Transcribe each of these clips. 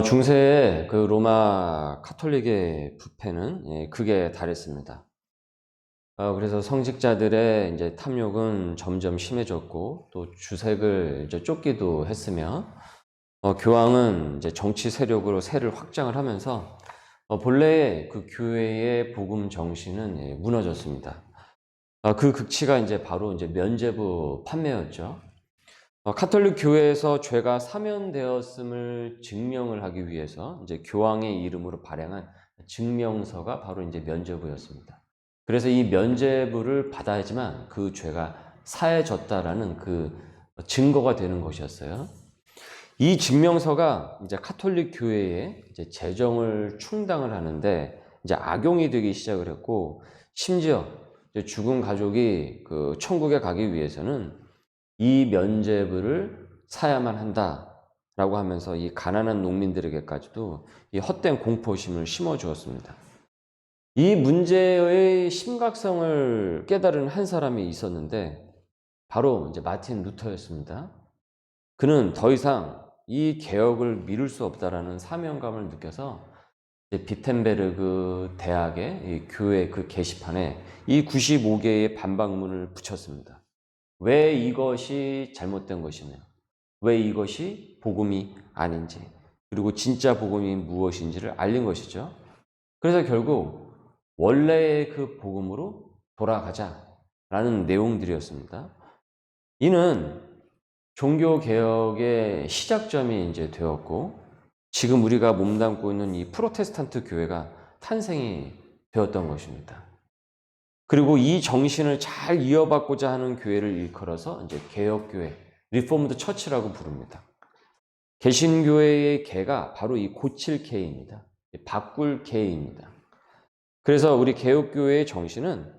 중세의 그 로마 카톨릭의 부패는 극에 달했습니다. 그래서 성직자들의 이제 탐욕은 점점 심해졌고 또 주색을 이제 쫓기도 했으며 교황은 이제 정치 세력으로 세를 확장을 하면서 본래의 그 교회의 복음 정신은 무너졌습니다. 그 극치가 이제 바로 이제 면죄부 판매였죠. 카톨릭 교회에서 죄가 사면되었음을 증명을 하기 위해서 이제 교황의 이름으로 발행한 증명서가 바로 이제 면죄부였습니다. 그래서 이 면죄부를 받아야지만 그 죄가 사해졌다라는 그 증거가 되는 것이었어요. 이 증명서가 이제 카톨릭 교회의 이제 재정을 충당을 하는데 이제 악용이 되기 시작을 했고, 심지어 이제 죽은 가족이 그 천국에 가기 위해서는 이 면죄부를 사야만 한다라고 하면서 이 가난한 농민들에게까지도 이 헛된 공포심을 심어 주었습니다. 이 문제의 심각성을 깨달은 한 사람이 있었는데 바로 이제 마틴 루터였습니다. 그는 더 이상 이 개혁을 미룰 수 없다라는 사명감을 느껴서 비텐베르그 대학의 이 교회 그 게시판에 이 95개의 반박문을 붙였습니다. 왜 이것이 잘못된 것이며, 왜 이것이 복음이 아닌지, 그리고 진짜 복음이 무엇인지를 알린 것이죠. 그래서 결국 원래의 그 복음으로 돌아가자라는 내용들이었습니다. 이는 종교개혁의 시작점이 이제 되었고, 지금 우리가 몸담고 있는 이 프로테스탄트 교회가 탄생이 되었던 것입니다. 그리고 이 정신을 잘 이어받고자 하는 교회를 일컬어서 이제 개혁교회, 리포머드 처치라고 부릅니다. 개신교회의 개가 바로 이 고칠 개입니다. 바꿀 개입니다. 그래서 우리 개혁교회의 정신은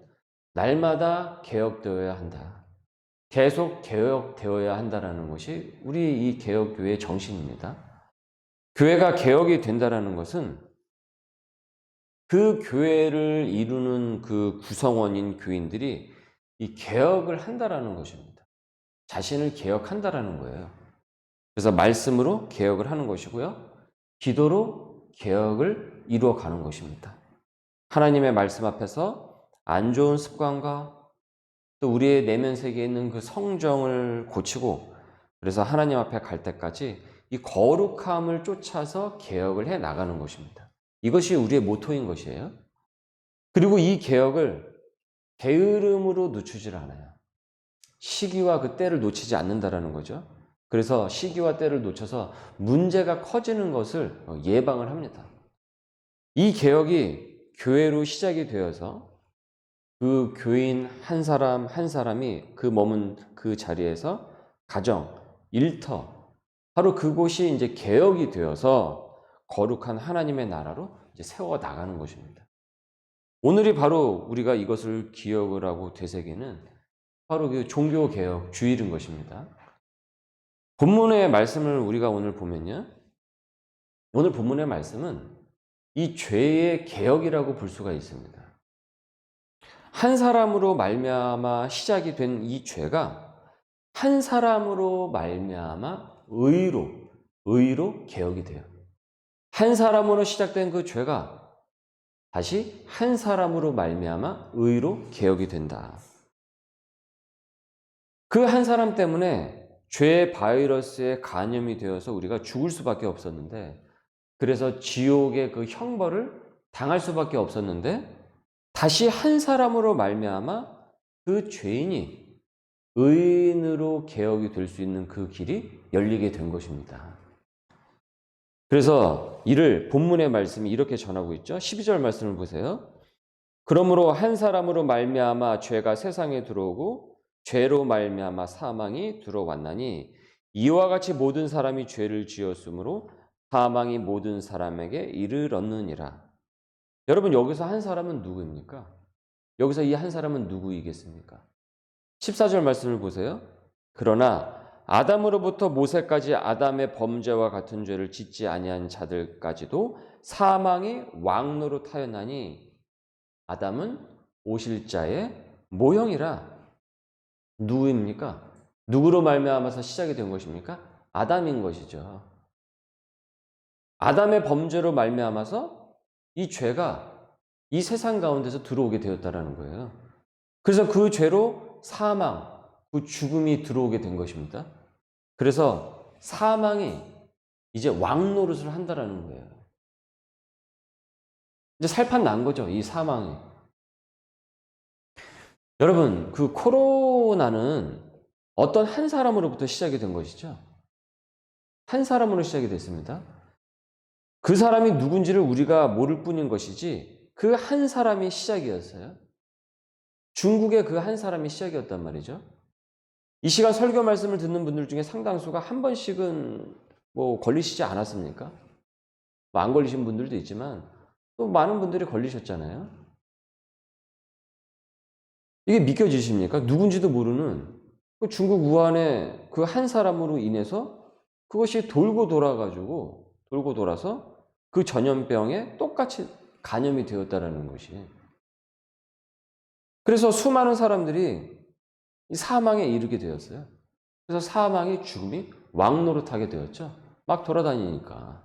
날마다 개혁되어야 한다. 계속 개혁되어야 한다는 것이 우리 이 개혁교회의 정신입니다. 교회가 개혁이 된다는 것은 그 교회를 이루는 그 구성원인 교인들이 이 개혁을 한다라는 것입니다. 자신을 개혁한다라는 거예요. 그래서 말씀으로 개혁을 하는 것이고요. 기도로 개혁을 이루어가는 것입니다. 하나님의 말씀 앞에서 안 좋은 습관과 또 우리의 내면 세계에 있는 그 성정을 고치고, 그래서 하나님 앞에 갈 때까지 이 거룩함을 쫓아서 개혁을 해 나가는 것입니다. 이것이 우리의 모토인 것이에요. 그리고 이 개혁을 게으름으로 늦추질 않아요. 시기와 그 때를 놓치지 않는다라는 거죠. 그래서 시기와 때를 놓쳐서 문제가 커지는 것을 예방을 합니다. 이 개혁이 교회로 시작이 되어서 그 교인 한 사람 한 사람이 그 머문 그 자리에서 가정, 일터, 바로 그곳이 이제 개혁이 되어서 거룩한 하나님의 나라로 이제 세워 나가는 것입니다. 오늘이 바로 우리가 이것을 기억을 하고 되새기는 바로 그 종교개혁 주일인 것입니다. 본문의 말씀을 우리가 오늘 보면요. 오늘 본문의 말씀은 이 죄의 개혁이라고 볼 수가 있습니다. 한 사람으로 말미암아 시작이 된 이 죄가 한 사람으로 말미암아 의로 개혁이 돼요. 한 사람으로 시작된 그 죄가 다시 한 사람으로 말미암아 의로 개혁이 된다. 그 한 사람 때문에 죄의 바이러스에 감염이 되어서 우리가 죽을 수밖에 없었는데, 그래서 지옥의 그 형벌을 당할 수밖에 없었는데, 다시 한 사람으로 말미암아 그 죄인이 의인으로 개혁이 될 수 있는 그 길이 열리게 된 것입니다. 그래서 이를 본문의 말씀이 이렇게 전하고 있죠. 12절 말씀을 보세요. 그러므로 한 사람으로 말미암아 죄가 세상에 들어오고 죄로 말미암아 사망이 들어왔나니 이와 같이 모든 사람이 죄를 지었으므로 사망이 모든 사람에게 이르렀느니라. 여러분, 여기서 한 사람은 누구입니까? 여기서 이 한 사람은 누구이겠습니까? 14절 말씀을 보세요. 그러나 아담으로부터 모세까지 아담의 범죄와 같은 죄를 짓지 아니한 자들까지도 사망이 왕노릇하였나니 아담은 오실 자의 모형이라. 누구입니까? 누구로 말미암아서 시작이 된 것입니까? 아담인 것이죠. 아담의 범죄로 말미암아서 이 죄가 이 세상 가운데서 들어오게 되었다라는 거예요. 그래서 그 죄로 사망, 그 죽음이 들어오게 된 것입니다. 그래서 사망이 이제 왕 노릇을 한다라는 거예요. 이제 살판 난 거죠, 이 사망이. 여러분, 그 코로나는 어떤 한 사람으로부터 시작이 된 것이죠. 한 사람으로 시작이 됐습니다. 그 사람이 누군지를 우리가 모를 뿐인 것이지 그 한 사람이 시작이었어요. 중국의 그 한 사람이 시작이었단 말이죠. 이 시간 설교 말씀을 듣는 분들 중에 상당수가 한 번씩은 뭐 걸리시지 않았습니까? 뭐 안 걸리신 분들도 있지만 또 많은 분들이 걸리셨잖아요. 이게 믿겨지십니까? 누군지도 모르는 그 중국 우한의 그 한 사람으로 인해서 그것이 돌고 돌아서 그 전염병에 똑같이 간염이 되었다라는 것이. 그래서 수많은 사람들이 이 사망에 이르게 되었어요. 그래서 사망이 죽음이 왕노릇하게 되었죠. 막 돌아다니니까.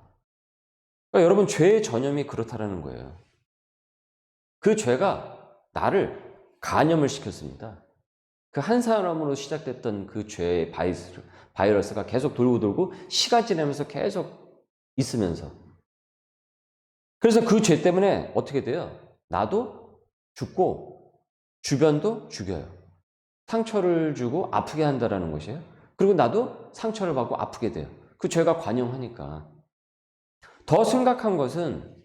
그러니까 여러분 죄의 전염이 그렇다라는 거예요. 그 죄가 나를 간염을 시켰습니다. 그 한 사람으로 시작됐던 그 죄의 바이러스가 계속 돌고 시간 지나면서 계속 있으면서 그래서 그 죄 때문에 어떻게 돼요? 나도 죽고 주변도 죽여요. 상처를 주고 아프게 한다라는 것이에요. 그리고 나도 상처를 받고 아프게 돼요. 그 죄가 관영하니까. 더 심각한 것은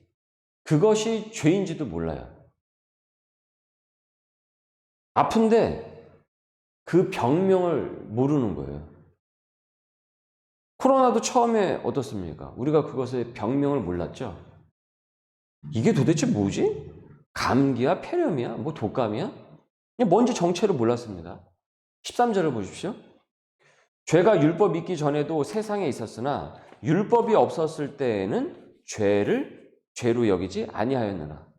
그것이 죄인지도 몰라요. 아픈데 그 병명을 모르는 거예요. 코로나도 처음에 어떻습니까? 우리가 그것의 병명을 몰랐죠. 이게 도대체 뭐지? 감기야? 폐렴이야? 뭐 독감이야? 뭔지 정체를 몰랐습니다. 13절을 보십시오. 죄가 율법 있기 전에도 세상에 있었으나 율법이 없었을 때에는 죄를 죄로 여기지 아니하였느나.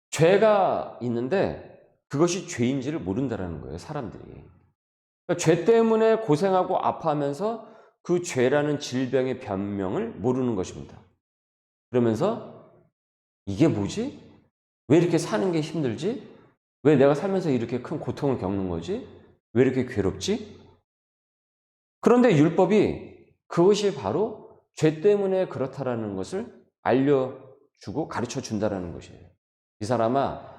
죄가 있는데 그것이 죄인지를 모른다는 거예요, 사람들이. 그러니까 죄 때문에 고생하고 아파하면서 그 죄라는 질병의 변명을 모르는 것입니다. 그러면서 이게 뭐지? 왜 이렇게 사는 게 힘들지? 왜 내가 살면서 이렇게 큰 고통을 겪는 거지? 왜 이렇게 괴롭지? 그런데 율법이 그것이 바로 죄 때문에 그렇다라는 것을 알려주고 가르쳐 준다라는 것이에요. 이 사람아,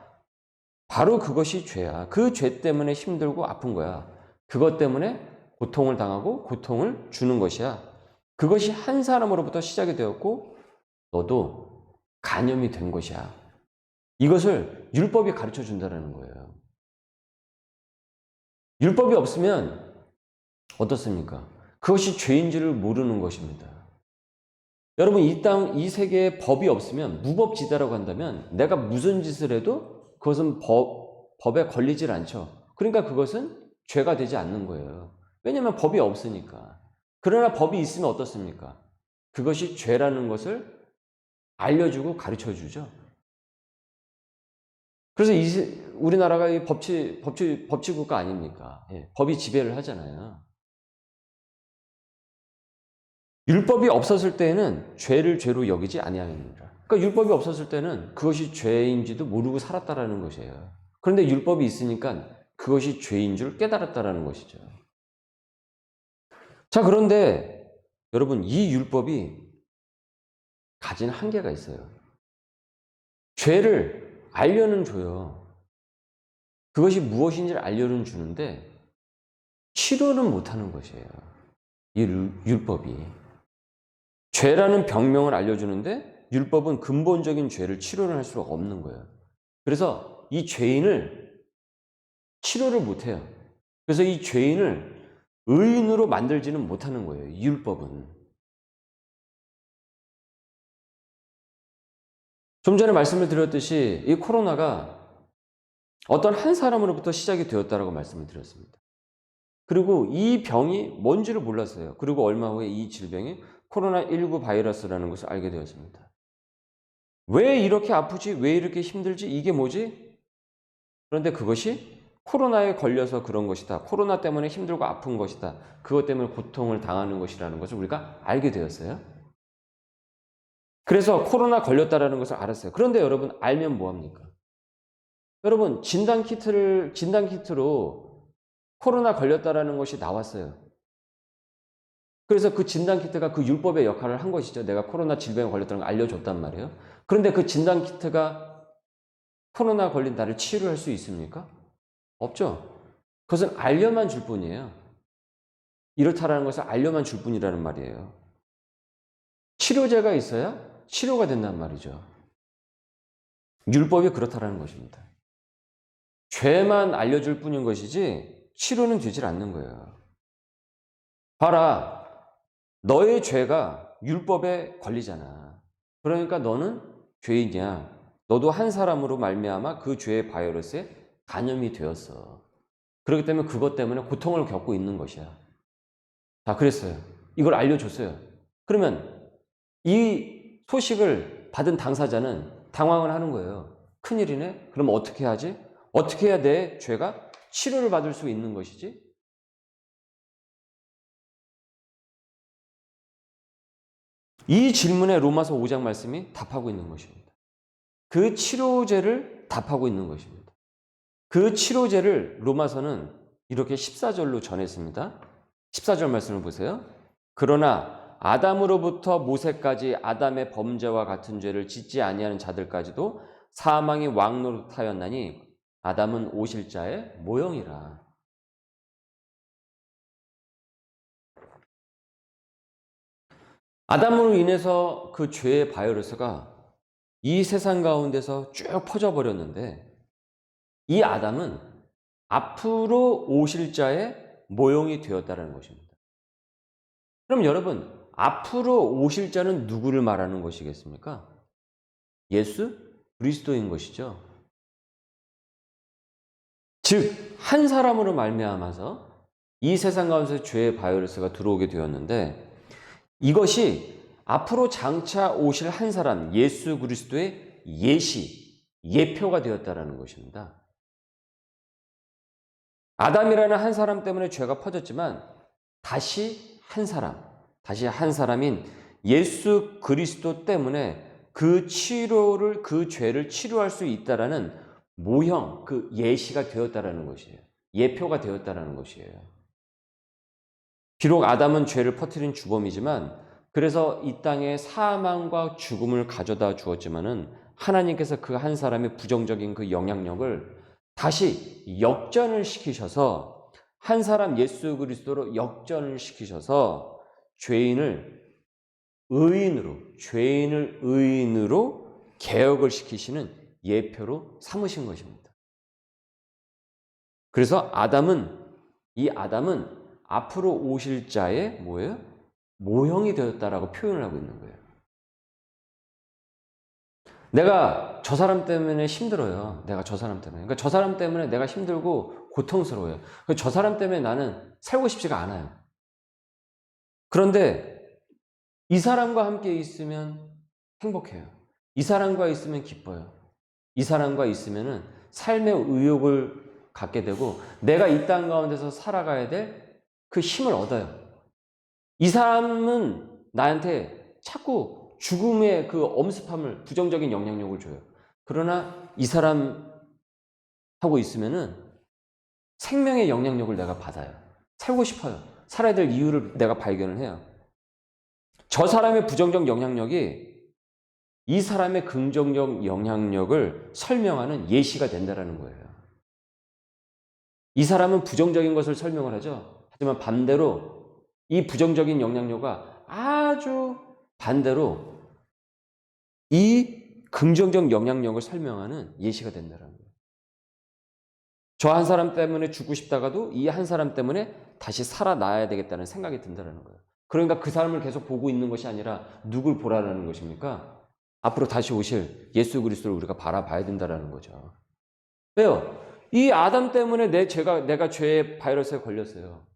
바로 그것이 죄야. 그 죄 때문에 힘들고 아픈 거야. 그것 때문에 고통을 당하고 고통을 주는 것이야. 그것이 한 사람으로부터 시작이 되었고 너도 간염이 된 것이야. 이것을 율법이 가르쳐 준다는 거예요. 율법이 없으면 어떻습니까? 그것이 죄인지를 모르는 것입니다. 여러분, 이 세계에 법이 없으면 무법지대라고 한다면 내가 무슨 짓을 해도 그것은 법에 걸리질 않죠. 그러니까 그것은 죄가 되지 않는 거예요. 왜냐하면 법이 없으니까. 그러나 법이 있으면 어떻습니까? 그것이 죄라는 것을 알려주고 가르쳐 주죠. 그래서 우리나라가 법치국가 아닙니까? 예, 법이 지배를 하잖아요. 율법이 없었을 때에는 죄를 죄로 여기지 아니하느니라. 그러니까 율법이 없었을 때는 그것이 죄인지도 모르고 살았다라는 것이에요. 그런데 율법이 있으니까 그것이 죄인 줄 깨달았다라는 것이죠. 자, 그런데 여러분, 이 율법이 가진 한계가 있어요. 죄를 알려는 줘요. 그것이 무엇인지를 알려는 주는데 치료는 못하는 것이에요. 이 율법이. 죄라는 병명을 알려주는데 율법은 근본적인 죄를 치료를 할 수가 없는 거예요. 그래서 이 죄인을 치료를 못해요. 그래서 이 죄인을 의인으로 만들지는 못하는 거예요. 이 율법은. 좀 전에 말씀을 드렸듯이 이 코로나가 어떤 한 사람으로부터 시작이 되었다라고 말씀을 드렸습니다. 그리고 이 병이 뭔지를 몰랐어요. 그리고 얼마 후에 이 질병이 코로나19 바이러스라는 것을 알게 되었습니다. 왜 이렇게 아프지? 왜 이렇게 힘들지? 이게 뭐지? 그런데 그것이 코로나에 걸려서 그런 것이다. 코로나 때문에 힘들고 아픈 것이다. 그것 때문에 고통을 당하는 것이라는 것을 우리가 알게 되었어요. 그래서 코로나 걸렸다라는 것을 알았어요. 그런데 여러분 알면 뭐합니까? 여러분 진단키트로 코로나 걸렸다라는 것이 나왔어요. 그래서 그 진단키트가 그 율법의 역할을 한 것이죠. 내가 코로나 질병에 걸렸다는 걸 알려줬단 말이에요. 그런데 그 진단키트가 코로나 걸린 나를 치유할 수 있습니까? 없죠. 그것은 알려만 줄 뿐이에요. 이렇다라는 것을 알려만 줄 뿐이라는 말이에요. 치료제가 있어야 치료가 된단 말이죠. 율법이 그렇다라는 것입니다. 죄만 알려줄 뿐인 것이지 치료는 되질 않는 거예요. 봐라, 너의 죄가 율법에 걸리잖아. 그러니까 너는 죄인이야. 너도 한 사람으로 말미암아 그 죄의 바이러스에 감염이 되었어. 그렇기 때문에 그것 때문에 고통을 겪고 있는 것이야. 자, 그랬어요. 이걸 알려줬어요. 그러면 이 소식을 받은 당사자는 당황을 하는 거예요. 큰일이네? 그럼 어떻게 하지? 어떻게 해야 내 죄가 치료를 받을 수 있는 것이지? 이 질문에 로마서 5장 말씀이 답하고 있는 것입니다. 그 치료제를 답하고 있는 것입니다. 그 치료제를 로마서는 이렇게 14절로 전했습니다. 14절 말씀을 보세요. 그러나 아담으로부터 모세까지 아담의 범죄와 같은 죄를 짓지 아니하는 자들까지도 사망이 왕노릇하였나니 아담은 오실 자의 모형이라. 아담으로 인해서 그 죄의 바이러스가 이 세상 가운데서 쭉 퍼져버렸는데 이 아담은 앞으로 오실 자의 모형이 되었다는 것입니다. 그럼 여러분, 앞으로 오실 자는 누구를 말하는 것이겠습니까? 예수 그리스도인 것이죠. 즉, 한 사람으로 말미암아서 이 세상 가운데 죄의 바이러스가 들어오게 되었는데 이것이 앞으로 장차 오실 한 사람 예수 그리스도의 예표가 되었다는 것입니다. 아담이라는 한 사람 때문에 죄가 퍼졌지만 다시 한 사람인 예수 그리스도 때문에 그 죄를 치료할 수 있다라는 모형, 그 예시가 되었다라는 것이에요. 예표가 되었다라는 것이에요. 비록 아담은 죄를 퍼뜨린 주범이지만 그래서 이 땅에 사망과 죽음을 가져다 주었지만은 하나님께서 그 한 사람의 부정적인 그 영향력을 다시 역전을 시키셔서 한 사람 예수 그리스도로 역전을 시키셔서 죄인을 의인으로 개혁을 시키시는 예표로 삼으신 것입니다. 그래서 이 아담은 앞으로 오실 자의 뭐예요? 모형이 되었다라고 표현을 하고 있는 거예요. 내가 저 사람 때문에 힘들어요. 내가 저 사람 때문에. 그러니까 저 사람 때문에 내가 힘들고 고통스러워요. 저 사람 때문에 나는 살고 싶지가 않아요. 그런데 이 사람과 함께 있으면 행복해요. 이 사람과 있으면 기뻐요. 이 사람과 있으면은 삶의 의욕을 갖게 되고 내가 이 땅 가운데서 살아가야 될 그 힘을 얻어요. 이 사람은 나한테 자꾸 죽음의 그 엄습함을 부정적인 영향력을 줘요. 그러나 이 사람하고 있으면은 생명의 영향력을 내가 받아요. 살고 싶어요. 살아야 될 이유를 내가 발견을 해요. 저 사람의 부정적 영향력이 이 사람의 긍정적 영향력을 설명하는 예시가 된다는 거예요. 이 사람은 부정적인 것을 설명을 하죠. 하지만 반대로 이 부정적인 영향력과 아주 반대로 이 긍정적 영향력을 설명하는 예시가 된다는 거예요. 저 한 사람 때문에 죽고 싶다가도 이 한 사람 때문에 다시 살아나야 되겠다는 생각이 든다는 거예요. 그러니까 그 사람을 계속 보고 있는 것이 아니라 누굴 보라는 것입니까? 앞으로 다시 오실 예수 그리스도를 우리가 바라봐야 된다는 거죠. 왜요? 이 아담 때문에 내가 죄의 바이러스에 걸렸어요.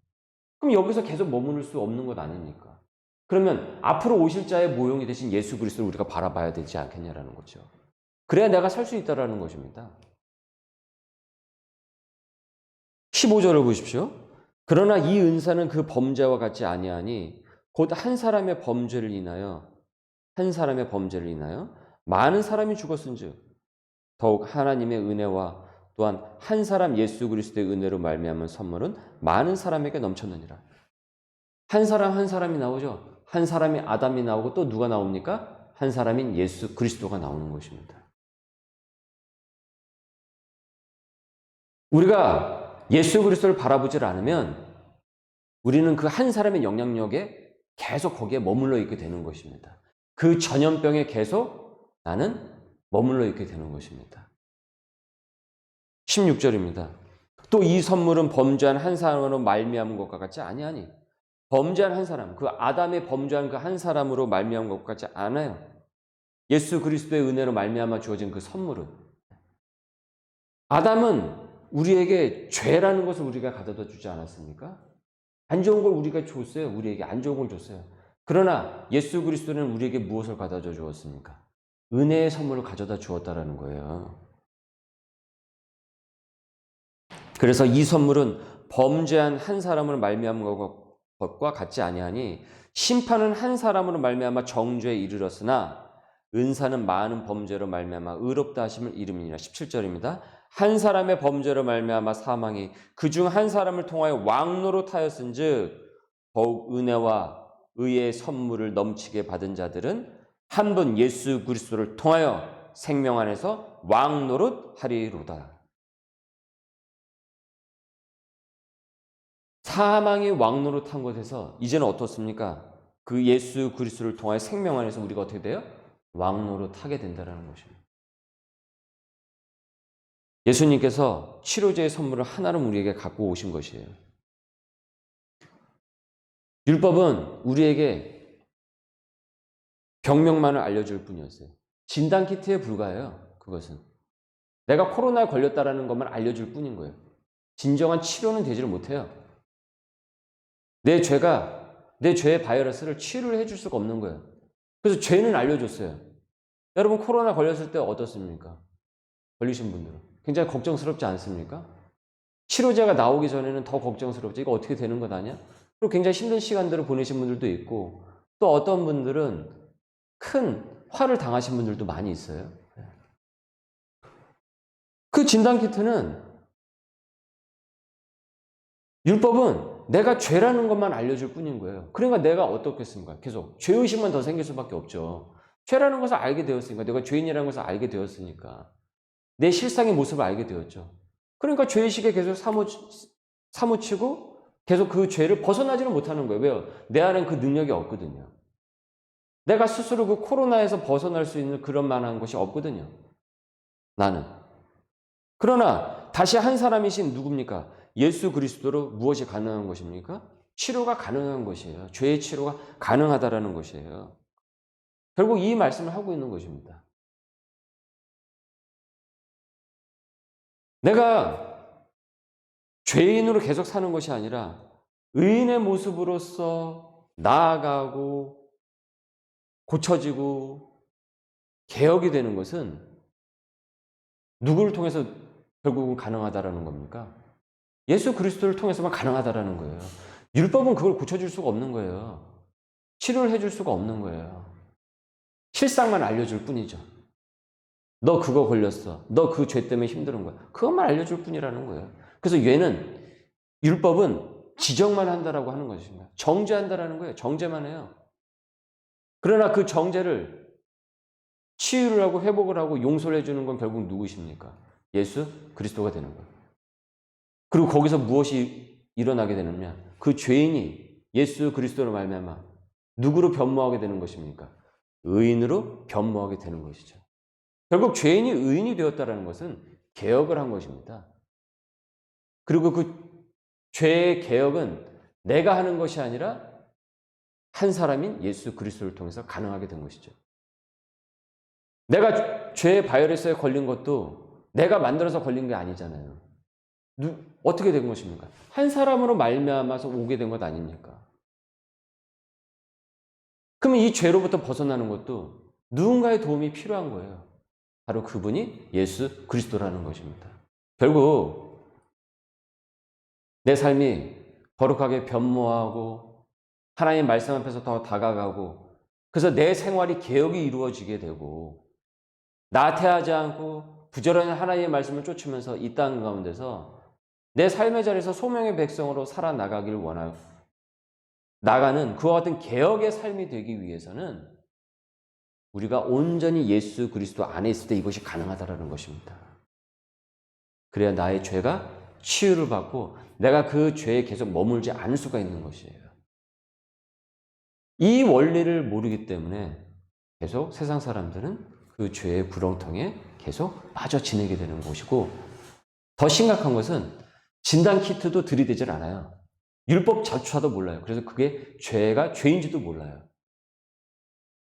그럼 여기서 계속 머무를 수 없는 것 아닙니까? 그러면 앞으로 오실 자의 모형이 되신 예수 그리스도를 우리가 바라봐야 되지 않겠냐라는 거죠. 그래야 내가 살 수 있다라는 것입니다. 15절을 보십시오. 그러나 이 은사는 그 범죄와 같지 아니하니 곧 한 사람의 범죄를 인하여 한 사람의 범죄를 인하여 많은 사람이 죽었은즉 더욱 하나님의 은혜와 또한 한 사람 예수 그리스도의 은혜로 말미암은 선물은 많은 사람에게 넘쳤느니라. 한 사람 한 사람이 나오죠. 한 사람이 아담이 나오고 또 누가 나옵니까? 한 사람인 예수 그리스도가 나오는 것입니다. 우리가 예수 그리스도를 바라보질 않으면 우리는 그 한 사람의 영향력에 계속 거기에 머물러 있게 되는 것입니다. 그 전염병에 계속 나는 머물러 있게 되는 것입니다. 16절입니다. 또 이 선물은 범죄한 한 사람으로 말미암은 것과 같지 아니하니 범죄한 한 사람, 그 아담의 범죄한 그 한 사람으로 말미암은 것과 같지 않아요. 예수 그리스도의 은혜로 말미암아 주어진 그 선물은 아담은 우리에게 죄라는 것을 우리가 가져다 주지 않았습니까? 안 좋은 걸 우리가 줬어요. 우리에게 안 좋은 걸 줬어요. 그러나 예수 그리스도는 우리에게 무엇을 가져다 주었습니까? 은혜의 선물을 가져다 주었다라는 거예요. 그래서 이 선물은 범죄한 한 사람을 말미암은 것과 같지 아니하니 심판은 한 사람으로 말미암아 정죄에 이르렀으나 은사는 많은 범죄로 말미암아 의롭다 하심을 이름이니라. 17절입니다. 한 사람의 범죄로 말미암아 사망이 그중 한 사람을 통하여 왕노릇하였은즉 더욱 은혜와 의의 선물을 넘치게 받은 자들은 한 분 예수 그리스도를 통하여 생명 안에서 왕노릇하리로다. 사망이 왕노릇한 곳에서 이제는 어떻습니까? 그 예수 그리스도를 통하여 생명 안에서 우리가 어떻게 돼요? 왕노릇하게 된다는 것입니다. 예수님께서 치료제의 선물을 하나로 우리에게 갖고 오신 것이에요. 율법은 우리에게 병명만을 알려줄 뿐이었어요. 진단키트에 불과해요. 그것은. 내가 코로나에 걸렸다는 것만 알려줄 뿐인 거예요. 진정한 치료는 되지를 못해요. 내 죄의 바이러스를 치료를 해줄 수가 없는 거예요. 그래서 죄는 알려줬어요. 여러분 코로나 걸렸을 때 어떻습니까? 걸리신 분들은. 굉장히 걱정스럽지 않습니까? 치료제가 나오기 전에는 더 걱정스럽지. 이거 어떻게 되는 것 아니야? 그리고 굉장히 힘든 시간들을 보내신 분들도 있고 또 어떤 분들은 큰 화를 당하신 분들도 많이 있어요. 그 진단키트는 율법은 내가 죄라는 것만 알려줄 뿐인 거예요. 그러니까 내가 어떻겠습니까? 계속 죄의식만 더 생길 수밖에 없죠. 죄라는 것을 알게 되었으니까, 내가 죄인이라는 것을 알게 되었으니까 내 실상의 모습을 알게 되었죠. 그러니까 죄의식에 계속 사무치고 계속 그 죄를 벗어나지는 못하는 거예요. 왜요? 내 안엔 그 능력이 없거든요. 내가 스스로 그 코로나에서 벗어날 수 있는 그런 만한 것이 없거든요. 나는. 그러나 다시 한 사람이신 누굽니까? 예수 그리스도로 무엇이 가능한 것입니까? 치료가 가능한 것이에요. 죄의 치료가 가능하다라는 것이에요. 결국 이 말씀을 하고 있는 것입니다. 내가 죄인으로 계속 사는 것이 아니라 의인의 모습으로서 나아가고 고쳐지고 개혁이 되는 것은 누구를 통해서 결국은 가능하다라는 겁니까? 예수 그리스도를 통해서만 가능하다라는 거예요. 율법은 그걸 고쳐줄 수가 없는 거예요. 치료를 해줄 수가 없는 거예요. 실상만 알려줄 뿐이죠. 너 그거 걸렸어. 너 그 죄 때문에 힘든 거야. 그것만 알려줄 뿐이라는 거예요. 그래서 율법은 지적만 한다라고 하는 것입니다. 정죄한다라는 거예요. 정죄만 해요. 그러나 그 정죄를 치유를 하고 회복을 하고 용서를 해주는 건 결국 누구십니까? 예수 그리스도가 되는 거예요. 그리고 거기서 무엇이 일어나게 되느냐? 그 죄인이 예수 그리스도로 말미암아 누구로 변모하게 되는 것입니까? 의인으로 변모하게 되는 것이죠. 결국 죄인이 의인이 되었다는 것은 개혁을 한 것입니다. 그리고 그 죄의 개혁은 내가 하는 것이 아니라 한 사람인 예수 그리스도를 통해서 가능하게 된 것이죠. 내가 죄의 바이러스에 걸린 것도 내가 만들어서 걸린 게 아니잖아요. 어떻게 된 것입니까? 한 사람으로 말미암아서 오게 된 것 아닙니까? 그러면 이 죄로부터 벗어나는 것도 누군가의 도움이 필요한 거예요. 바로 그분이 예수 그리스도라는 것입니다. 결국 내 삶이 거룩하게 변모하고 하나님 말씀 앞에서 더 다가가고 그래서 내 생활이 개혁이 이루어지게 되고 나태하지 않고 부지런히 하나님의 말씀을 쫓으면서 이 땅 가운데서 내 삶의 자리에서 소명의 백성으로 살아나가길 원하고 나가는 그와 같은 개혁의 삶이 되기 위해서는 우리가 온전히 예수 그리스도 안에 있을 때 이것이 가능하다는 것입니다. 그래야 나의 죄가 치유를 받고 내가 그 죄에 계속 머물지 않을 수가 있는 것이에요. 이 원리를 모르기 때문에 계속 세상 사람들은 그 죄의 구렁텅이에 계속 빠져 지내게 되는 것이고, 더 심각한 것은 진단 키트도 들이대질 않아요. 율법 자체도 몰라요. 그래서 그게 죄가 죄인지도 몰라요.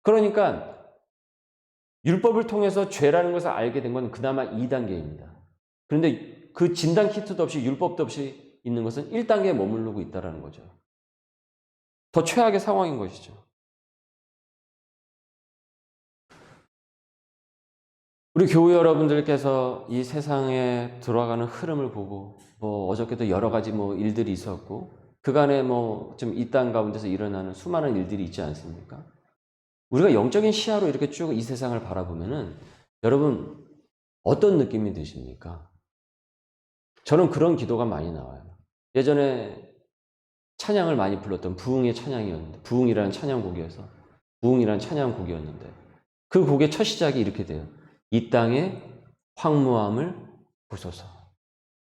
그러니까 율법을 통해서 죄라는 것을 알게 된 건 그나마 2단계입니다. 그런데 그 진단 키트도 없이 율법도 없이 있는 것은 1단계에 머무르고 있다는 거죠. 더 최악의 상황인 것이죠. 우리 교회 여러분들께서 이 세상에 돌아가는 흐름을 보고 어저께도 여러 가지 일들이 있었고 그간에 좀 이 땅 가운데서 일어나는 수많은 일들이 있지 않습니까? 우리가 영적인 시야로 이렇게 쭉 이 세상을 바라보면은 여러분 어떤 느낌이 드십니까? 저는 그런 기도가 많이 나와요. 예전에 찬양을 많이 불렀던 부흥의 찬양이었는데, 부흥이라는 찬양곡이었는데 그 곡의 첫 시작이 이렇게 돼요. 이 땅의 황무함을 보소서.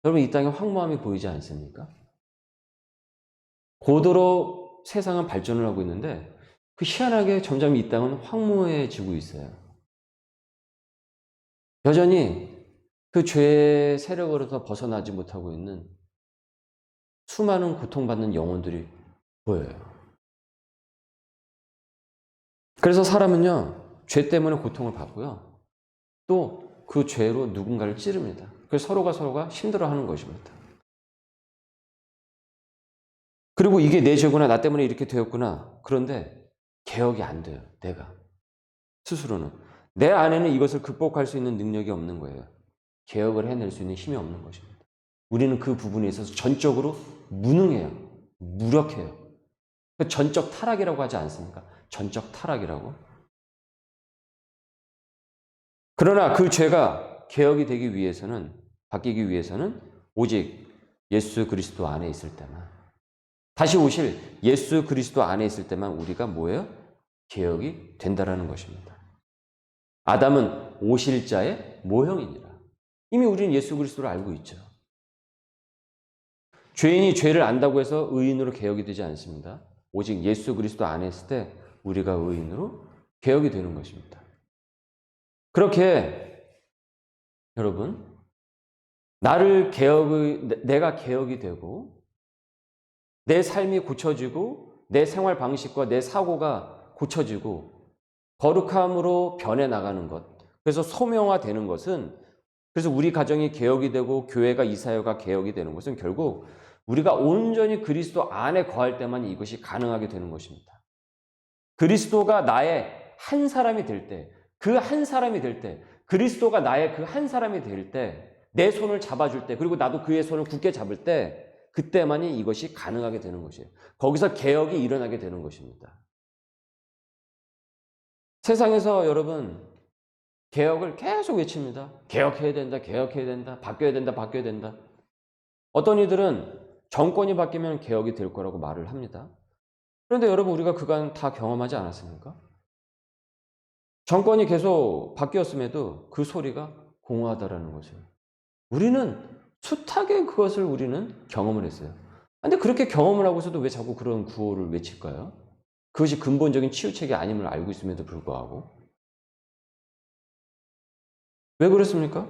여러분 이 땅에 황무함이 보이지 않습니까? 고도로 세상은 발전을 하고 있는데 그 희한하게 점점 이 땅은 황무해지고 있어요. 여전히 그 죄의 세력으로서 벗어나지 못하고 있는 수많은 고통받는 영혼들이 보여요. 그래서 사람은요, 죄 때문에 고통을 받고요, 또 그 죄로 누군가를 찌릅니다. 그래서 서로가 힘들어하는 것입니다. 그리고 이게 내 죄구나, 나 때문에 이렇게 되었구나. 그런데 개혁이 안 돼요, 내가. 스스로는. 내 안에는 이것을 극복할 수 있는 능력이 없는 거예요. 개혁을 해낼 수 있는 힘이 없는 것입니다. 우리는 그 부분에 있어서 전적으로 무능해요. 무력해요. 전적 타락이라고 하지 않습니까? 전적 타락이라고. 그러나 그 죄가 개혁이 되기 위해서는, 바뀌기 위해서는 오직 예수 그리스도 안에 있을 때만, 다시 오실 예수 그리스도 안에 있을 때만 우리가 뭐예요? 개혁이 된다라는 것입니다. 아담은 오실 자의 모형이니라. 이미 우리는 예수 그리스도를 알고 있죠. 죄인이 죄를 안다고 해서 의인으로 개혁이 되지 않습니다. 오직 예수 그리스도 안에 있을 때 우리가 의인으로 개혁이 되는 것입니다. 그렇게 여러분, 내가 개혁이 되고 내 삶이 고쳐지고 내 생활 방식과 내 사고가 고쳐지고 거룩함으로 변해 나가는 것, 그래서 소명화되는 것은, 그래서 우리 가정이 개혁이 되고 교회가 이 사회가 개혁이 되는 것은 결국 우리가 온전히 그리스도 안에 거할 때만 이것이 가능하게 되는 것입니다. 그리스도가 나의 한 사람이 될 때, 그 한 사람이 될 때, 그리스도가 나의 그 한 사람이 될 때, 내 손을 잡아줄 때, 그리고 나도 그의 손을 굳게 잡을 때, 그때만이 이것이 가능하게 되는 것이에요. 거기서 개혁이 일어나게 되는 것입니다. 세상에서 여러분 개혁을 계속 외칩니다. 개혁해야 된다, 개혁해야 된다, 바뀌어야 된다, 바뀌어야 된다. 어떤 이들은 정권이 바뀌면 개혁이 될 거라고 말을 합니다. 그런데 여러분 우리가 그간 다 경험하지 않았습니까? 정권이 계속 바뀌었음에도 그 소리가 공허하다라는 거죠. 우리는 숱하게 그것을 우리는 경험을 했어요. 근데 그렇게 경험을 하고서도 왜 자꾸 그런 구호를 외칠까요? 그것이 근본적인 치유책이 아님을 알고 있음에도 불구하고. 왜 그렇습니까?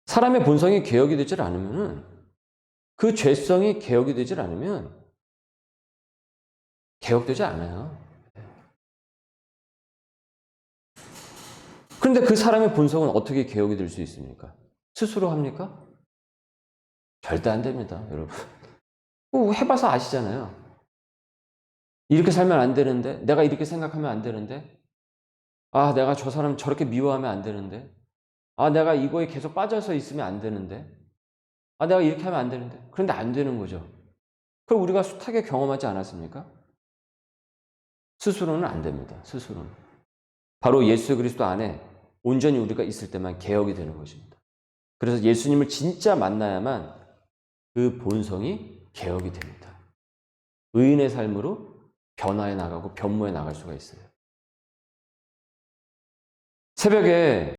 사람의 본성이 개혁이 되질 않으면은, 그 죄성이 개혁이 되질 않으면 개혁되지 않아요. 그런데 그 사람의 본성은 어떻게 개혁이 될 수 있습니까? 스스로 합니까? 절대 안 됩니다, 여러분. 해봐서 아시잖아요. 이렇게 살면 안 되는데, 내가 이렇게 생각하면 안 되는데, 내가 저 사람 저렇게 미워하면 안 되는데, 내가 이거에 계속 빠져서 있으면 안 되는데, 내가 이렇게 하면 안 되는데. 그런데 안 되는 거죠. 그럼 우리가 숱하게 경험하지 않았습니까? 스스로는 안 됩니다. 스스로는. 바로 예수 그리스도 안에 온전히 우리가 있을 때만 개혁이 되는 것입니다. 그래서 예수님을 진짜 만나야만 그 본성이 개혁이 됩니다. 의인의 삶으로 변화해 나가고 변모해 나갈 수가 있어요. 새벽에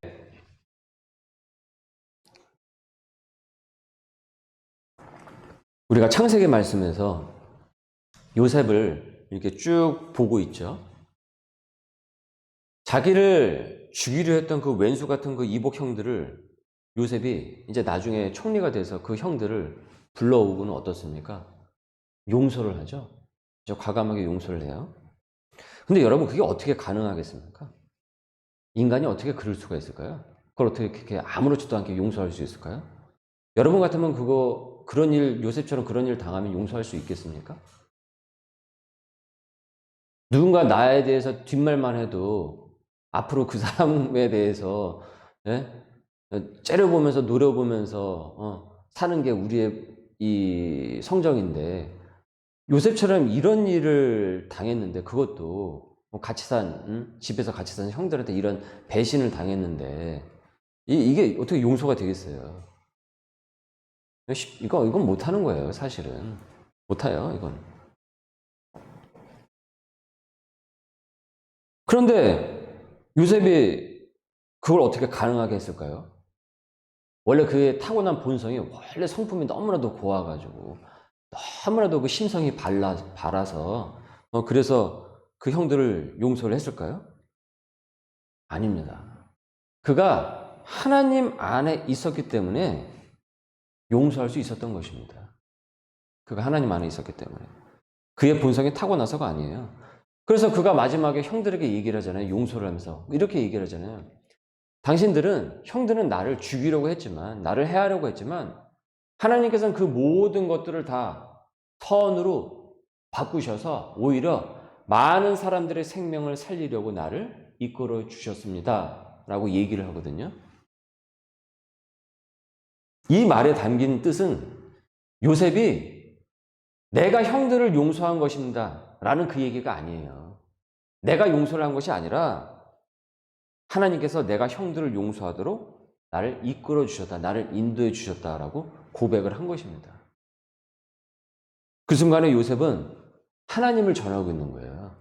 우리가 창세기 말씀에서 요셉을 이렇게 쭉 보고 있죠. 자기를 죽이려 했던 그 왼수 같은 그 이복 형들을 요셉이 이제 나중에 총리가 돼서 그 형들을 불러오고는 어떻습니까? 용서를 하죠. 과감하게 용서를 해요. 근데 여러분, 그게 어떻게 가능하겠습니까? 인간이 어떻게 그럴 수가 있을까요? 그걸 어떻게 그렇게 아무렇지도 않게 용서할 수 있을까요? 여러분 같으면 그런 일, 요셉처럼 그런 일 당하면 용서할 수 있겠습니까? 누군가 나에 대해서 뒷말만 해도 앞으로 그 사람에 대해서 째려보면서 노려보면서 사는 게 우리의 이 성정인데, 요셉처럼 이런 일을 당했는데, 그것도 같이 집에서 같이 산 형들한테 이런 배신을 당했는데, 이게 어떻게 용서가 되겠어요? 이건 못하는 거예요, 사실은. 못해요, 이건. 그런데 요셉이 그걸 어떻게 가능하게 했을까요? 원래 그의 타고난 본성이 원래 성품이 너무나도 고와가지고 너무나도 그 심성이 발라서 그래서 그 형들을 용서를 했을까요? 아닙니다. 그가 하나님 안에 있었기 때문에 용서할 수 있었던 것입니다. 그가 하나님 안에 있었기 때문에. 그의 본성이 타고나서가 아니에요. 그래서 그가 마지막에 형들에게 얘기를 하잖아요. 용서를 하면서. 이렇게 얘기를 하잖아요. 형들은 나를 죽이려고 했지만, 나를 해하려고 했지만, 하나님께서는 그 모든 것들을 다 선으로 바꾸셔서 오히려 많은 사람들의 생명을 살리려고 나를 이끌어 주셨습니다. 라고 얘기를 하거든요. 이 말에 담긴 뜻은 요셉이 내가 형들을 용서한 것입니다. 라는 그 얘기가 아니에요. 내가 용서를 한 것이 아니라 하나님께서 내가 형들을 용서하도록 나를 이끌어 주셨다. 나를 인도해 주셨다라고 고백을 한 것입니다. 그 순간에 요셉은 하나님을 전하고 있는 거예요.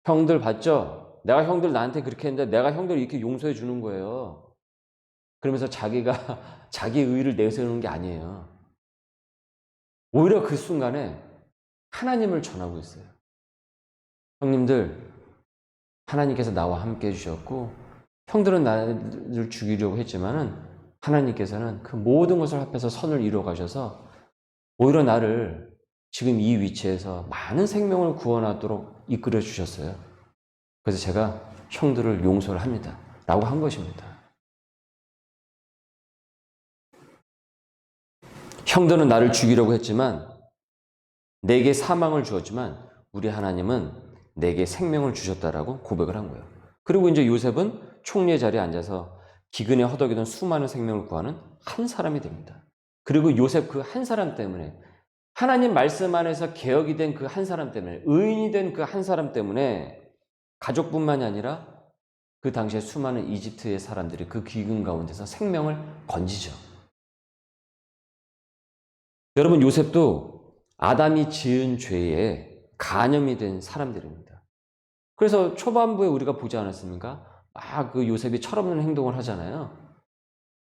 형들 봤죠? 내가 형들 나한테 그렇게 했는데 내가 형들 이렇게 용서해 주는 거예요. 그러면서 자기가 자기 의의를 내세우는 게 아니에요. 오히려 그 순간에 하나님을 전하고 있어요. 형님들, 하나님께서 나와 함께 해주셨고 형들은 나를 죽이려고 했지만은 하나님께서는 그 모든 것을 합해서 선을 이루어 가셔서 오히려 나를 지금 이 위치에서 많은 생명을 구원하도록 이끌어 주셨어요. 그래서 제가 형들을 용서를 합니다. 라고 한 것입니다. 형들은 나를 죽이려고 했지만 내게 사망을 주었지만 우리 하나님은 내게 생명을 주셨다라고 고백을 한 거예요. 그리고 이제 요셉은 총리의 자리에 앉아서 기근에 허덕이던 수많은 생명을 구하는 한 사람이 됩니다. 그리고 요셉 그 한 사람 때문에 하나님 말씀 안에서 개혁이 된 그 한 사람 때문에 의인이 된 그 한 사람 때문에 가족뿐만이 아니라 그 당시에 수많은 이집트의 사람들이 그 기근 가운데서 생명을 건지죠. 여러분, 요셉도 아담이 지은 죄에 간염이 된 사람들입니다. 그래서 초반부에 우리가 보지 않았습니까? 그 요셉이 철없는 행동을 하잖아요.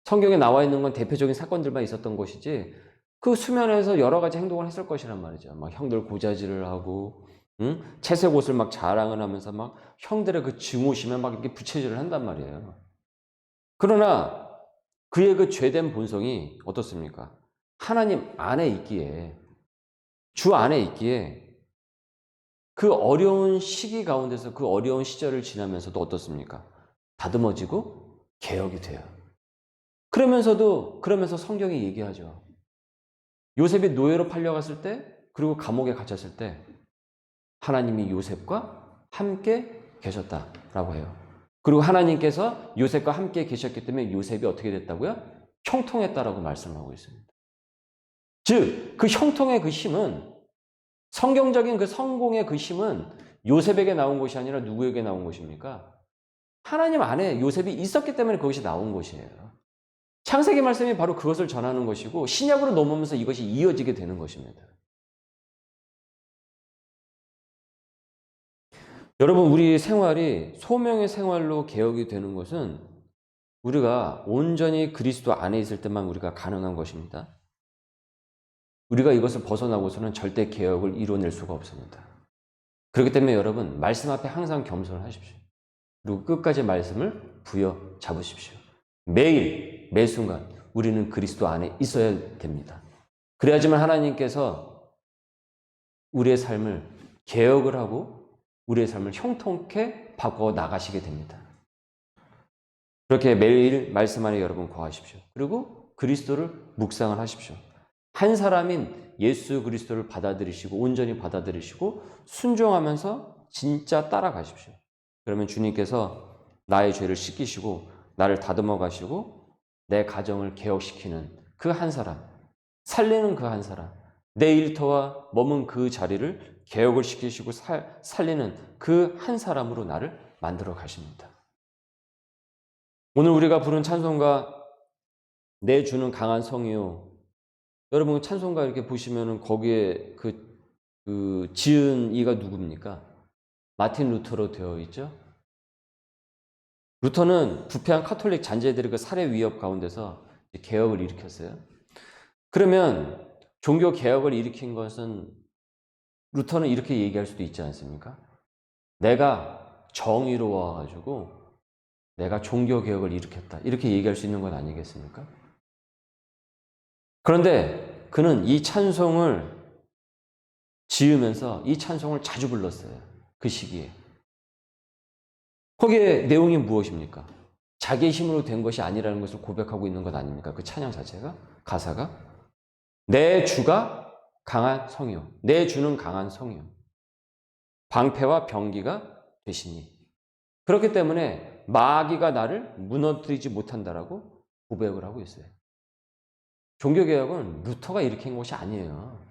성경에 나와 있는 건 대표적인 사건들만 있었던 것이지 그 수면에서 여러 가지 행동을 했을 것이란 말이죠. 막 형들 고자질을 하고, 채색 옷을 막 자랑을 하면서 막 형들의 그 증오심에 막 이렇게 부채질을 한단 말이에요. 그러나 그의 그 죄된 본성이 어떻습니까? 하나님 안에 있기에, 주 안에 있기에 그 어려운 시기 가운데서 그 어려운 시절을 지나면서도 어떻습니까? 다듬어지고 개혁이 돼요. 그러면서 성경이 얘기하죠. 요셉이 노예로 팔려갔을 때, 그리고 감옥에 갇혔을 때 하나님이 요셉과 함께 계셨다라고 해요. 그리고 하나님께서 요셉과 함께 계셨기 때문에 요셉이 어떻게 됐다고요? 형통했다라고 말씀하고 있습니다. 즉, 그 형통의 그 힘은, 성경적인 그 성공의 그 힘은 요셉에게 나온 것이 아니라 누구에게 나온 것입니까? 하나님 안에 요셉이 있었기 때문에 그것이 나온 것이에요. 창세기 말씀이 바로 그것을 전하는 것이고 신약으로 넘어오면서 이것이 이어지게 되는 것입니다. 여러분, 우리 생활이 소명의 생활로 개혁이 되는 것은 우리가 온전히 그리스도 안에 있을 때만 우리가 가능한 것입니다. 우리가 이것을 벗어나고서는 절대 개혁을 이뤄낼 수가 없습니다. 그렇기 때문에 여러분, 말씀 앞에 항상 겸손하십시오. 그리고 끝까지 말씀을 부여잡으십시오. 매일, 매 순간 우리는 그리스도 안에 있어야 됩니다. 그래야지만 하나님께서 우리의 삶을 개혁을 하고 우리의 삶을 형통케 바꿔 나가시게 됩니다. 그렇게 매일 말씀 안에 여러분 거하십시오. 그리고 그리스도를 묵상을 하십시오. 한 사람인 예수 그리스도를 받아들이시고 온전히 받아들이시고 순종하면서 진짜 따라가십시오. 그러면 주님께서 나의 죄를 씻기시고 나를 다듬어 가시고 내 가정을 개혁시키는 그 한 사람, 살리는 그 한 사람, 내 일터와 머문 그 자리를 개혁을 시키시고 살리는 그 한 사람으로 나를 만들어 가십니다. 오늘 우리가 부른 찬송가 내 주는 강한 성이요. 여러분 찬송가 이렇게 보시면은 거기에 그 지은 이가 누굽니까? 마틴 루터로 되어 있죠. 루터는 부패한 카톨릭 잔재들의 그 살해 위협 가운데서 개혁을 일으켰어요. 그러면 종교 개혁을 일으킨 것은 루터는 이렇게 얘기할 수도 있지 않습니까? 내가 정의로워가지고 내가 종교 개혁을 일으켰다. 이렇게 얘기할 수 있는 건 아니겠습니까? 그런데 그는 이 찬송을 지으면서 이 찬송을 자주 불렀어요. 그 시기에. 거기에 내용이 무엇입니까? 자기의 힘으로 된 것이 아니라는 것을 고백하고 있는 것 아닙니까? 그 찬양 자체가? 가사가? 내 주가 강한 성이요. 내 주는 강한 성이요. 방패와 병기가 되시니. 그렇기 때문에 마귀가 나를 무너뜨리지 못한다라고 고백을 하고 있어요. 종교개혁은 루터가 일으킨 것이 아니에요.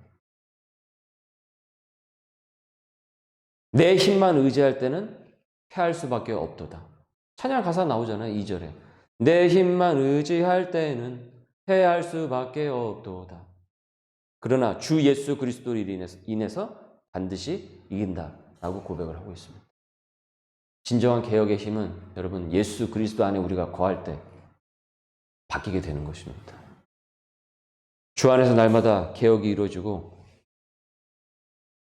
내 힘만 의지할 때는 패할 수밖에 없도다. 찬양 가사 나오잖아요. 2절에. 내 힘만 의지할 때는 패할 수밖에 없도다. 그러나 주 예수 그리스도로 인해서 반드시 이긴다라고 고백을 하고 있습니다. 진정한 개혁의 힘은 여러분 예수 그리스도 안에 우리가 거할 때 바뀌게 되는 것입니다. 주 안에서 날마다 개혁이 이루어지고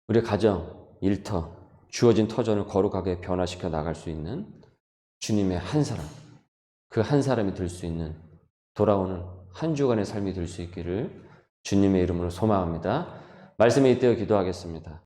우리의 가정, 일터, 주어진 터전을 거룩하게 변화시켜 나갈 수 있는 주님의 한 사람, 그 한 사람이 될 수 있는 돌아오는 한 주간의 삶이 될 수 있기를 주님의 이름으로 소망합니다. 말씀에 잇대어 기도하겠습니다.